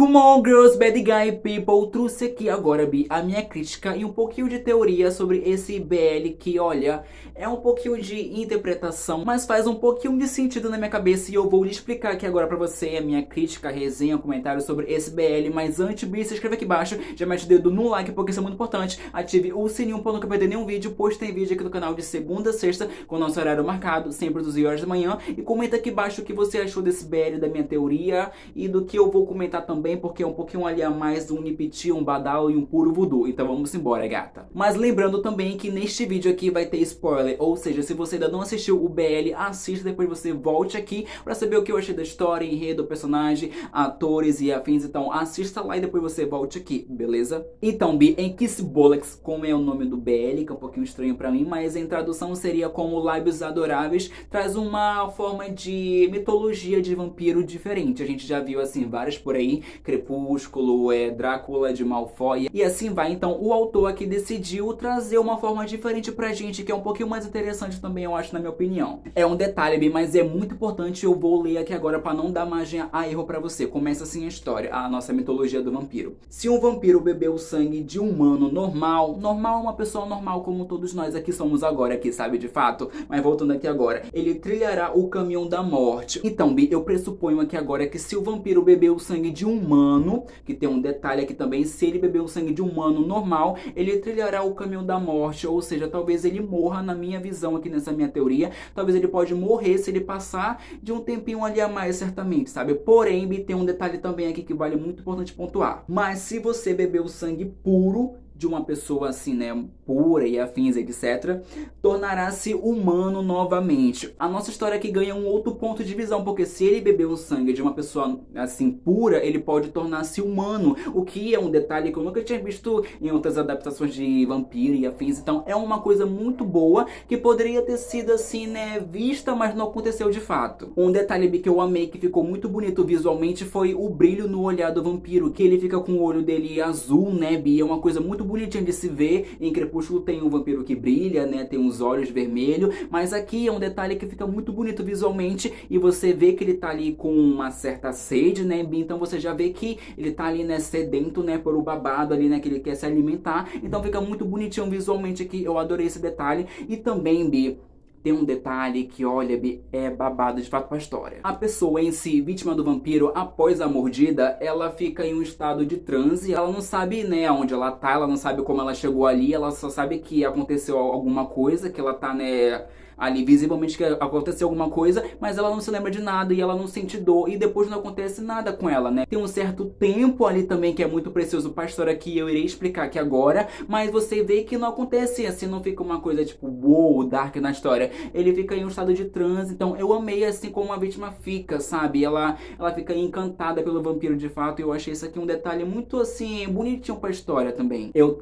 Come on, girls, bad guy people, trouxe aqui agora, Bi, a minha crítica e um pouquinho de teoria sobre esse BL que, olha, é um pouquinho de interpretação, mas faz um pouquinho de sentido na minha cabeça e eu vou lhe explicar aqui agora pra você a minha crítica, resenha, comentário sobre esse BL, mas antes, Bi, se inscreve aqui embaixo, já mete o dedo no like porque isso é muito importante, ative o sininho pra nunca perder nenhum vídeo, pois tem vídeo aqui no canal de segunda a sexta, com o nosso horário marcado, sempre às 12 horas da manhã, e comenta aqui embaixo o que você achou desse BL, da minha teoria e do que eu vou comentar também, porque é um pouquinho ali a mais um nipiti, um badal e um puro voodoo. Então vamos embora, gata. Mas lembrando também que neste vídeo aqui vai ter spoiler, ou seja, se você ainda não assistiu o BL, assista, depois você volte aqui pra saber o que eu achei da história, enredo, personagem, atores e afins. Então assista lá e depois você volte aqui, beleza? Então, Bi, em Kiss Bollocks, como é o nome do BL, que é um pouquinho estranho pra mim, mas em tradução seria como Lábios Adoráveis, traz uma forma de mitologia de vampiro diferente. A gente já viu, assim, várias por aí, Crepúsculo, Drácula de Malfoy, e assim vai. Então o autor aqui decidiu trazer uma forma diferente pra gente, que é um pouquinho mais interessante também, eu acho, na minha opinião. É um detalhe, bem, mas é muito importante, eu vou ler aqui agora pra não dar margem a erro pra você. Começa assim a história, a nossa mitologia do vampiro. Se um vampiro bebeu o sangue de um humano normal é uma pessoa normal como todos nós aqui somos agora, aqui, sabe, de fato, mas voltando aqui agora, ele trilhará o caminho da morte. Então, Bi, eu pressuponho aqui agora que se o vampiro bebeu o sangue de um humano, que tem um detalhe aqui também, se ele beber o sangue de um humano normal, ele trilhará o caminho da morte, ou seja, talvez ele morra, na minha visão aqui nessa minha teoria, talvez ele pode morrer se ele passar de um tempinho ali a mais, certamente, sabe? Porém, tem um detalhe também aqui que vale muito importante pontuar. Mas se você beber o sangue puro de uma pessoa assim, né, pura e afins, etc., tornará-se humano novamente. A nossa história aqui ganha um outro ponto de visão, porque se ele beber o sangue de uma pessoa assim pura, ele pode tornar-se humano, o que é um detalhe que eu nunca tinha visto em outras adaptações de vampiro e afins. Então é uma coisa muito boa que poderia ter sido assim, né, vista, mas não aconteceu de fato. Um detalhe que eu amei, que ficou muito bonito visualmente, foi o brilho no olhar do vampiro, que ele fica com o olho dele azul, né, Bi? É uma coisa muito bonitinho de se ver. Em Crepúsculo tem um vampiro que brilha, né, tem uns olhos vermelhos, mas aqui é um detalhe que fica muito bonito visualmente e você vê que ele tá ali com uma certa sede, né, Bi? Então você já vê que ele tá ali, né, sedento, né, por o babado ali, né, que ele quer se alimentar. Então fica muito bonitinho visualmente aqui, eu adorei esse detalhe. E também, Bi, tem um detalhe que, olha, Bi, é babado de fato pra história. A pessoa em si, vítima do vampiro, após a mordida, ela fica em um estado de transe. Ela não sabe, né, onde ela tá, ela não sabe como ela chegou ali, ela só sabe que aconteceu alguma coisa, que ela tá, né, ali visivelmente que aconteceu alguma coisa, mas ela não se lembra de nada e ela não sente dor e depois não acontece nada com ela, né? Tem um certo tempo ali também que é muito precioso pra história que eu irei explicar aqui agora, mas você vê que não acontece assim, não fica uma coisa tipo, uou, dark na história. Ele fica em um estado de transe, então eu amei assim como a vítima fica, sabe? Ela fica encantada pelo vampiro de fato e eu achei isso aqui um detalhe muito assim, bonitinho pra história também. Eu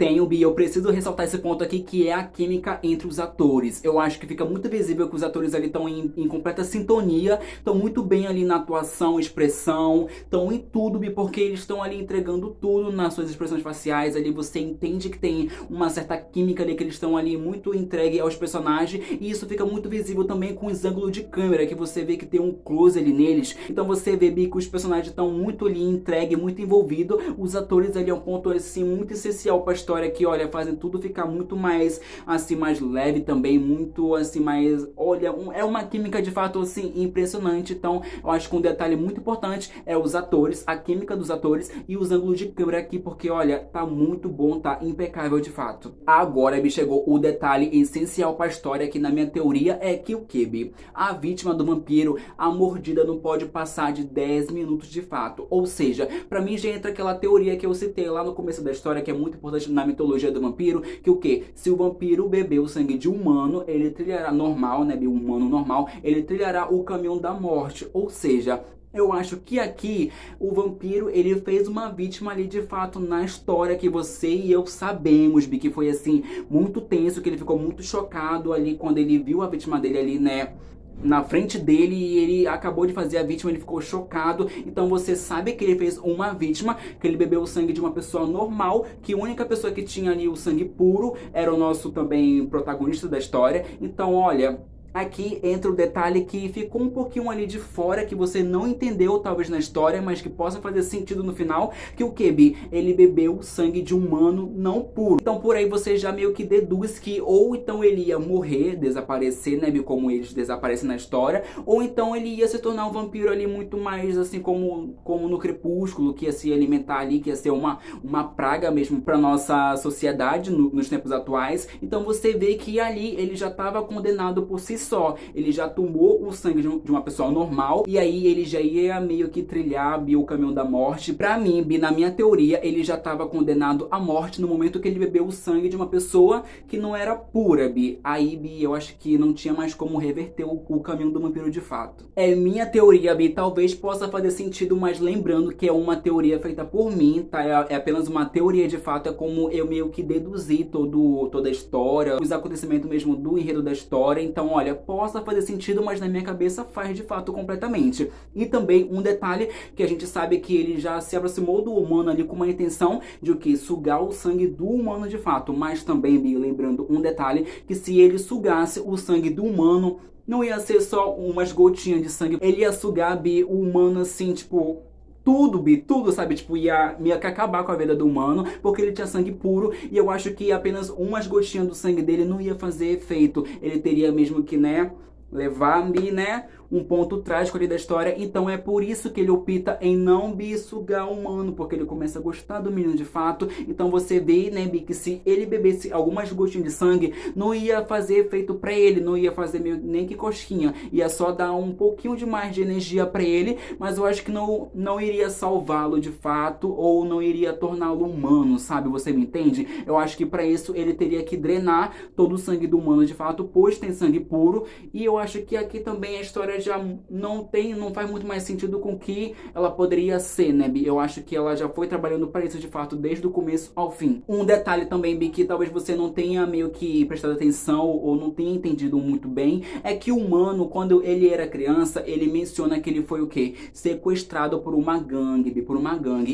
preciso ressaltar esse ponto aqui que é a química entre os atores. Eu acho que fica muito visível que os atores ali estão em completa sintonia, estão muito bem ali na atuação, expressão, estão em tudo, porque eles estão ali entregando tudo nas suas expressões faciais, ali você entende que tem uma certa química ali, que eles estão ali muito entregue aos personagens, e isso fica muito visível também com os ângulos de câmera, que você vê que tem um close ali neles, então você vê que os personagens estão muito ali entregue, muito envolvido, os atores ali é um ponto assim muito essencial para a história, que olha, fazem tudo ficar muito mais assim, mais leve também, muito assim, mais, olha, é uma química de fato assim impressionante. Então eu acho que um detalhe muito importante é os atores, a química dos atores e os ângulos de câmera aqui, porque olha, tá muito bom, tá impecável de fato. Agora, Bi, chegou o detalhe essencial para a história, que na minha teoria é que o que, Bi? A vítima do vampiro, a mordida não pode passar de 10 minutos de fato, ou seja, pra mim já entra aquela teoria que eu citei lá no começo da história, que é muito importante na mitologia do vampiro, que o que? Se o vampiro beber o sangue de humano, ele trilhará normal, né, um humano normal, ele trilhará o caminho da morte, ou seja, eu acho que aqui o vampiro, ele fez uma vítima ali de fato na história, que você e eu sabemos, Bi, que foi assim, muito tenso, que ele ficou muito chocado ali quando ele viu a vítima dele ali, né, na frente dele, e ele acabou de fazer a vítima, ele ficou chocado. Então você sabe que ele fez uma vítima, que ele bebeu o sangue de uma pessoa normal, que a única pessoa que tinha ali o sangue puro era o nosso também protagonista da história. Então olha, Aqui entra o detalhe que ficou um pouquinho ali de fora, que você não entendeu talvez na história, mas que possa fazer sentido no final, que o Kebi, ele bebeu o sangue de um humano não puro. Então por aí você já meio que deduz que ou então ele ia morrer, desaparecer, né, como eles desaparecem na história, ou então ele ia se tornar um vampiro ali muito mais assim como no Crepúsculo, que ia se alimentar ali, que ia ser uma praga mesmo pra nossa sociedade nos tempos atuais. Então você vê que ali ele já estava condenado por si só, ele já tomou o sangue de uma pessoa normal, e aí ele já ia meio que trilhar o caminho da morte. Pra mim, na minha teoria, ele já estava condenado à morte no momento que ele bebeu o sangue de uma pessoa que não era pura, Aí, eu acho que não tinha mais como reverter o caminho do vampiro de fato. É minha teoria, talvez possa fazer sentido, mas lembrando que é uma teoria feita por mim, tá? É apenas uma teoria de fato, é como eu meio que deduzi toda a história, os acontecimentos mesmo do enredo da história. Então, olha, possa fazer sentido, mas na minha cabeça faz de fato completamente. E também um detalhe que a gente sabe que ele já se aproximou do humano ali com uma intenção de o que? Sugar o sangue do humano de fato. Mas também, lembrando um detalhe, que se ele sugasse o sangue do humano, não ia ser só umas gotinhas de sangue, ele ia sugar, o humano assim, tipo, tudo, sabe? Tipo, ia acabar com a vida do humano, porque ele tinha sangue puro, e eu acho que apenas umas gotinhas do sangue dele não ia fazer efeito. Ele teria mesmo que, né, levar, né, um ponto trágico ali da história. Então é por isso que ele opta em não sugar o humano, porque ele começa a gostar do menino de fato. Então você vê, né, que se ele bebesse algumas gotinhas de sangue, não ia fazer efeito pra ele, não ia fazer nem que coxinha, ia só dar um pouquinho de mais de energia pra ele, mas eu acho que não iria salvá-lo de fato, ou não iria torná-lo humano, sabe? Você me entende? Eu acho que pra isso ele teria que drenar todo o sangue do humano de fato, pois tem sangue puro. E eu acho que aqui também a história já não faz muito mais sentido com o que ela poderia ser, né, Eu acho que ela já foi trabalhando para isso de fato desde o começo ao fim. Um detalhe também, que talvez você não tenha meio que prestado atenção ou não tenha entendido muito bem, é que o humano, quando ele era criança, ele menciona que ele foi o quê? Sequestrado por uma gangue,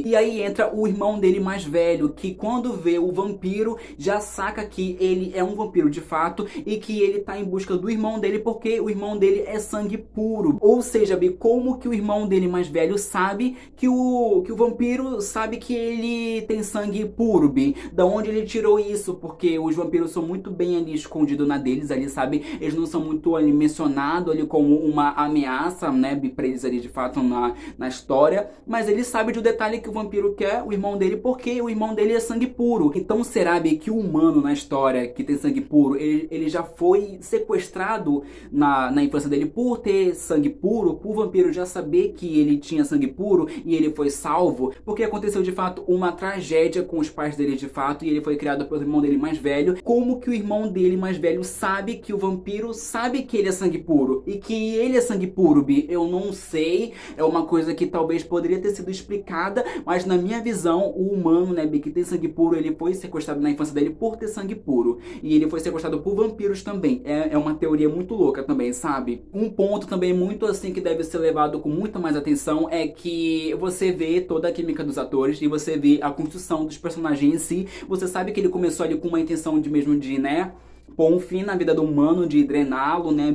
E aí entra o irmão dele mais velho, que quando vê o vampiro, já saca que ele é um vampiro de fato e que ele tá em busca do irmão dele, porque o irmão dele é sangue puro. Ou seja, como que o irmão dele mais velho sabe que o vampiro sabe que ele tem sangue puro, Da onde ele tirou isso? Porque os vampiros são muito bem ali escondidos na deles, ali, sabe? Eles não são muito ali mencionados ali como uma ameaça, né, pra eles ali de fato na história. Mas ele sabe de um detalhe que o vampiro quer o irmão dele, porque o irmão dele é sangue puro. Então será, que o humano na história que tem sangue puro, ele já foi sequestrado na infância dele por ter sangue puro, por vampiro já saber que ele tinha sangue puro e ele foi salvo, porque aconteceu de fato uma tragédia com os pais dele de fato, e ele foi criado pelo irmão dele mais velho. Como que o irmão dele mais velho sabe que o vampiro sabe que ele é sangue puro e que ele é sangue puro, Eu não sei, é uma coisa que talvez poderia ter sido explicada, mas na minha visão, o humano, né, que tem sangue puro, ele foi sequestrado na infância dele por ter sangue puro, e ele foi sequestrado por vampiros também. É uma teoria muito louca também, sabe? Um ponto também muito assim que deve ser levado com muita mais atenção é que você vê toda a química dos atores e você vê a construção dos personagens em si. Você sabe que ele começou ali com uma intenção de, né, pôr um fim na vida do humano, de drená-lo, né,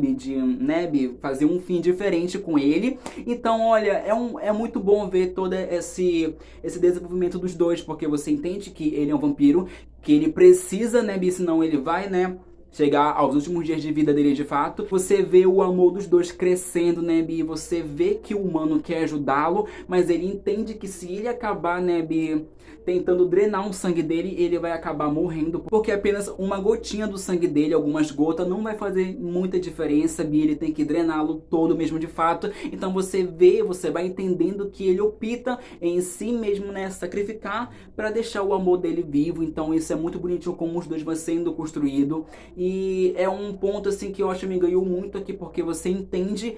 fazer um fim diferente com ele. Então, olha, é muito bom ver todo esse desenvolvimento dos dois, porque você entende que ele é um vampiro, que ele precisa, né, senão ele vai, né, chegar aos últimos dias de vida dele de fato. Você vê o amor dos dois crescendo, né, Você vê que o humano quer ajudá-lo, mas ele entende que se ele acabar, né, tentando drenar o sangue dele, ele vai acabar morrendo, porque apenas uma gotinha do sangue dele, algumas gotas, não vai fazer muita diferença, ele tem que drená-lo todo mesmo de fato. Então você vai entendendo que ele opta em si mesmo, né, sacrificar para deixar o amor dele vivo. Então isso é muito bonitinho como os dois vão sendo construídos. E é um ponto assim que eu acho que me ganhou muito aqui, porque você entende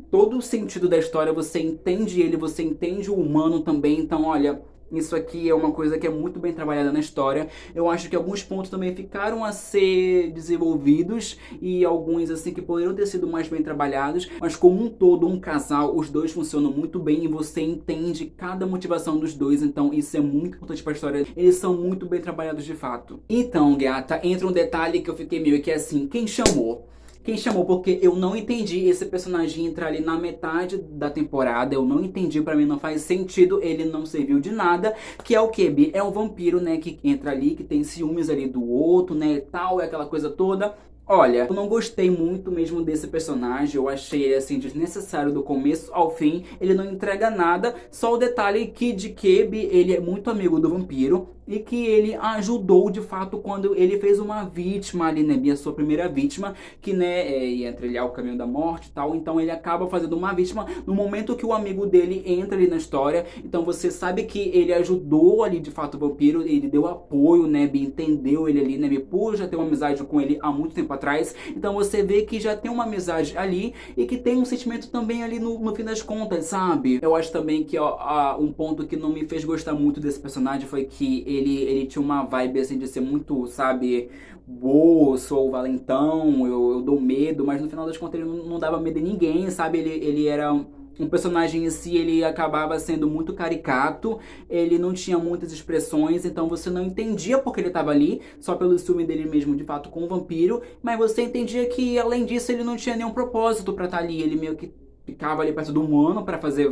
todo o sentido da história, você entende ele, você entende o humano também. Então, olha, isso aqui é uma coisa que é muito bem trabalhada na história. Eu acho que alguns pontos também ficaram a ser desenvolvidos e alguns assim que poderiam ter sido mais bem trabalhados, mas como um todo, um casal, os dois funcionam muito bem e você entende cada motivação dos dois. Então isso é muito importante para a história. Eles são muito bem trabalhados de fato. Então, gata, entra um detalhe que eu fiquei meio que assim, quem chamou? Quem chamou, porque eu não entendi esse personagem entrar ali na metade da temporada, eu não entendi, pra mim não faz sentido, ele não serviu de nada, que é o que, Bi? É um vampiro, né, que entra ali, que tem ciúmes ali do outro, né, e tal, é aquela coisa toda. Olha, eu não gostei muito mesmo desse personagem, eu achei ele assim desnecessário do começo ao fim, ele não entrega nada, só o detalhe que de Kebi, ele é muito amigo do vampiro e que ele ajudou de fato quando ele fez uma vítima ali, né, a sua primeira vítima, que né, ia trilhar o caminho da morte e tal, então ele acaba fazendo uma vítima no momento que o amigo dele entra ali na história, então você sabe que ele ajudou ali de fato o vampiro, ele deu apoio, né, entendeu ele ali, né, por já ter uma amizade com ele há muito tempo atrás, então você vê que já tem uma amizade ali e que tem um sentimento também ali no fim das contas, sabe? Eu acho também que ó, um ponto que não me fez gostar muito desse personagem foi que ele tinha uma vibe assim de ser muito, sabe, boa, sou o valentão, eu dou medo, mas no final das contas ele não dava medo em ninguém, sabe? Ele era um personagem em si, ele acabava sendo muito caricato, ele não tinha muitas expressões, então você não entendia porque ele estava ali, só pelo ciúme dele mesmo, de fato, com o vampiro, mas você entendia que, além disso, ele não tinha nenhum propósito pra estar ali, ele meio que ficava ali perto do humano pra fazer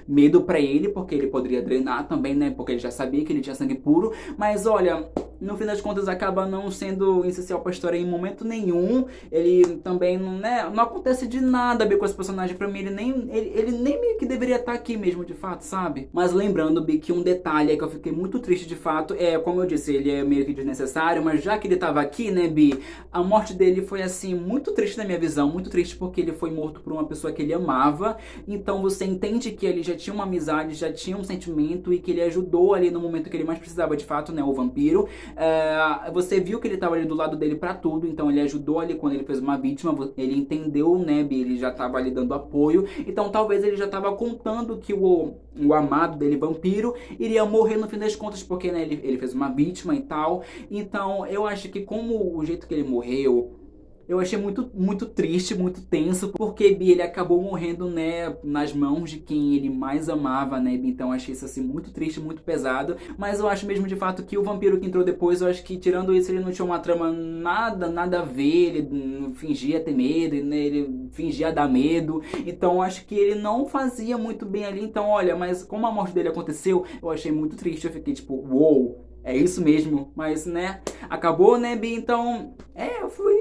medo pra ele, porque ele poderia drenar também, né, porque ele já sabia que ele tinha sangue puro, mas olha, no fim das contas acaba não sendo essencial pra história em momento nenhum, ele também, né, não acontece de nada Bi, com esse personagem, pra mim ele nem meio que deveria estar aqui mesmo, de fato, sabe? Mas lembrando, Bi, que um detalhe é que eu fiquei muito triste de fato, como eu disse, ele é meio que desnecessário, mas já que ele tava aqui, né, Bi, a morte dele foi assim, muito triste na minha visão, muito triste porque ele foi morto por uma pessoa que ele amava, então você entende que ele já tinha uma amizade, já tinha um sentimento e que ele ajudou ali no momento que ele mais precisava de fato, né, o vampiro. Você viu que ele estava ali do lado dele pra tudo, então ele ajudou ali quando ele fez uma vítima, ele entendeu, né, ele já estava ali dando apoio, então talvez ele já estava contando que o amado dele, vampiro, iria morrer no fim das contas, porque né, ele fez uma vítima e tal, então eu acho que como o jeito que ele morreu, eu achei muito, muito triste, muito tenso, porque Bi, ele acabou morrendo, né, nas mãos de quem ele mais amava, né, Bi? Então eu achei isso, assim, muito triste, muito pesado, mas eu acho mesmo, de fato, que o vampiro que entrou depois, eu acho que, tirando isso, ele não tinha uma trama nada a ver, ele fingia ter medo, né, ele fingia dar medo, então eu acho que ele não fazia muito bem ali, então, olha, mas como a morte dele aconteceu, eu achei muito triste, eu fiquei tipo, uou, é isso mesmo, mas, né, acabou, né, Bi? Então, eu fui...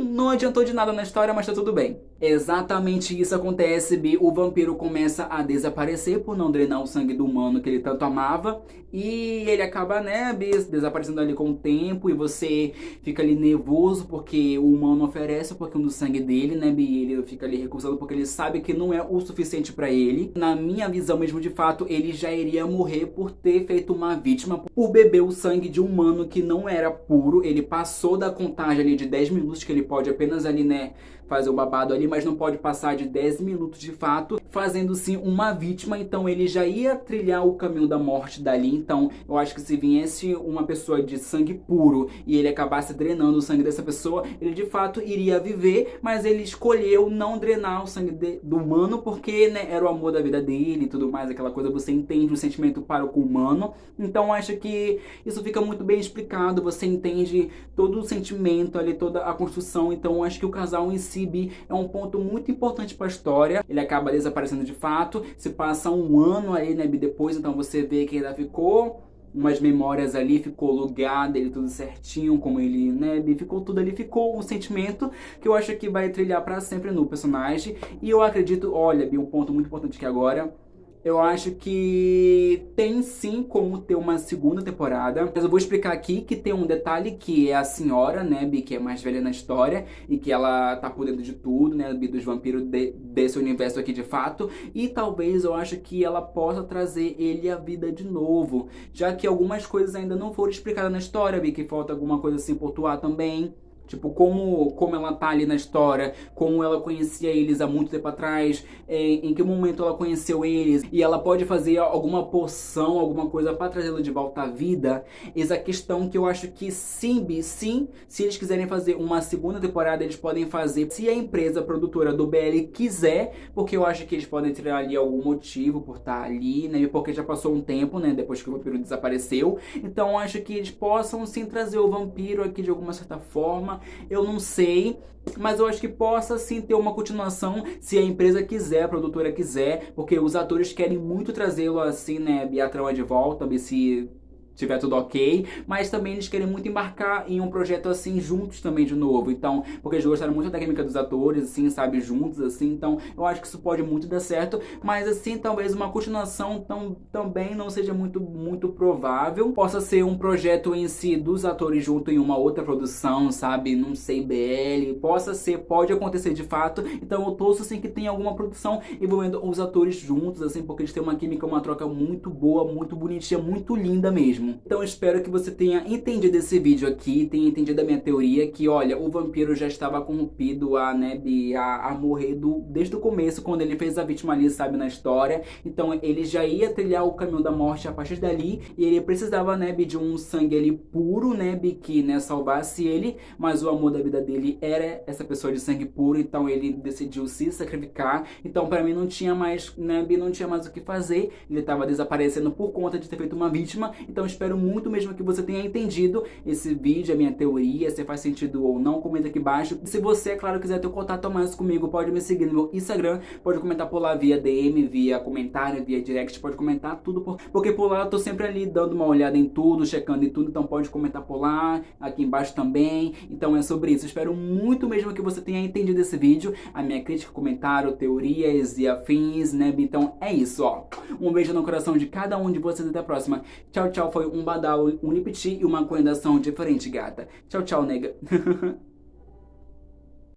Não adiantou de nada na história, mas tá tudo bem. Exatamente isso acontece, Bi. O vampiro começa a desaparecer por não drenar o sangue do humano que ele tanto amava. E ele acaba, né, Bi, desaparecendo ali com o tempo. E você fica ali nervoso porque o humano oferece um pouquinho do sangue dele, né, Bi? E ele fica ali recusando porque ele sabe que não é o suficiente pra ele. Na minha visão mesmo, de fato, ele já iria morrer por ter feito uma vítima, por beber o sangue de um humano que não era puro. Ele passou da contagem ali de 10 minutos que ele pode apenas ali, né, fazer o babado ali, mas não pode passar de 10 minutos de fato, fazendo sim uma vítima, então ele já ia trilhar o caminho da morte dali, então eu acho que se viesse uma pessoa de sangue puro e ele acabasse drenando o sangue dessa pessoa, ele de fato iria viver, mas ele escolheu não drenar o sangue do humano, porque, né, era o amor da vida dele e tudo mais, aquela coisa, você entende o sentimento para o humano, então eu acho que isso fica muito bem explicado, você entende todo o sentimento ali, toda a construção, então eu acho que o casal em si, Bi, é um ponto muito importante para a história. Ele acaba desaparecendo de fato, se passa um ano aí, né, Bi, depois, então você vê que ainda ficou umas memórias ali, ficou o lugar dele tudo certinho, como ele, né, Bi, ficou tudo ali, ficou um sentimento que eu acho que vai trilhar para sempre no personagem. E eu acredito, olha, Bi, um ponto muito importante aqui agora, eu acho que tem sim como ter uma segunda temporada, mas eu vou explicar aqui que tem um detalhe que é a senhora, né, Bi, que é mais velha na história e que ela tá por dentro de tudo, né, Bi, dos vampiros desse universo aqui de fato, e talvez eu acho que ela possa trazer ele à vida de novo, já que algumas coisas ainda não foram explicadas na história, Bi, que falta alguma coisa assim pontuar também. Tipo, como ela tá ali na história, como ela conhecia eles há muito tempo atrás, em que momento ela conheceu eles, e ela pode fazer alguma poção, alguma coisa pra trazê-lo de volta à vida. Essa questão que eu acho que sim, se eles quiserem fazer uma segunda temporada, eles podem fazer, se a empresa produtora do BL quiser, porque eu acho que eles podem tirar ali algum motivo por estar ali, né, porque já passou um tempo, né, depois que o vampiro desapareceu. Então eu acho que eles possam sim trazer o vampiro aqui de alguma certa forma, forma, eu não sei. Mas eu acho que possa sim ter uma continuação, se a empresa quiser, a produtora quiser, porque os atores querem muito trazê-lo assim, né, a trama de volta, ver se tiver tudo ok, mas também eles querem muito embarcar em um projeto assim juntos também de novo, então, porque eles gostaram muito da química dos atores, assim, sabe, juntos, assim, então eu acho que isso pode muito dar certo, mas assim, talvez uma continuação também não seja muito provável, possa ser um projeto em si dos atores junto em uma outra produção, sabe, não sei, BL, possa ser, pode acontecer de fato, então eu torço assim que tenha alguma produção envolvendo os atores juntos, assim, porque eles têm uma química, uma troca muito boa, muito bonitinha, muito linda mesmo. Então eu espero que você tenha entendido esse vídeo aqui, tenha entendido a minha teoria, que olha, o vampiro já estava corrompido a morrer desde o começo, quando ele fez a vítima ali, sabe, na história. Então ele já ia trilhar o caminho da morte a partir dali, e ele precisava, né, de um sangue ali puro, né, que, né, salvasse ele, mas o amor da vida dele era essa pessoa de sangue puro, então ele decidiu se sacrificar. Então pra mim não tinha mais, né, não tinha mais o que fazer, ele estava desaparecendo por conta de ter feito uma vítima, então espero muito mesmo que você tenha entendido esse vídeo, a minha teoria, se faz sentido ou não, comenta aqui embaixo. E se você, é claro, quiser ter um contato mais comigo, pode me seguir no meu Instagram, pode comentar por lá via DM, via comentário, via direct, pode comentar tudo, porque por lá eu tô sempre ali dando uma olhada em tudo, checando em tudo, então pode comentar por lá, aqui embaixo também. Então é sobre isso, espero muito mesmo que você tenha entendido esse vídeo, a minha crítica, comentário, teorias e afins, né? Então é isso, ó. Um beijo no coração de cada um de vocês, até a próxima. Tchau, tchau, foi um badal, um lipiti e uma recomendação diferente, gata. Tchau, tchau, nega.